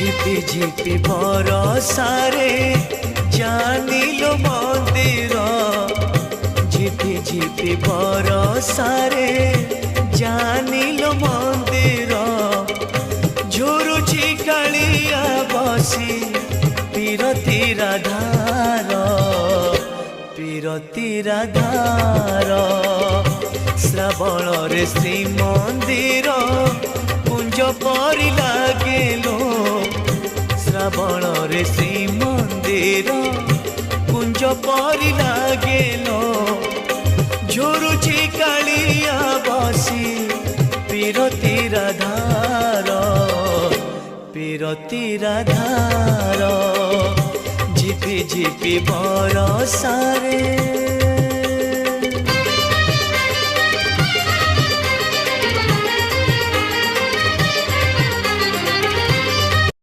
ঝিপি ঝিপি বরষারে জানিলো মন্দির, ঝিপি ঝিপি বরষারে জানিলো মন্দির। ঝুরুছি কাଳିଆ বসি পীরতির ধার, পীরতির ধার। শ্রাবণরে শ্রীমন্দির কুঞ্জ পরি লাগেলো, শ্রাবণরে শ্রীমন্দির কুঞ্জ পরি লাগেলো। ঝুরুছি কাଳିଆ বসি পীরতির ধার, পীরতির ধার। ঝিপি ঝিপি বরষারে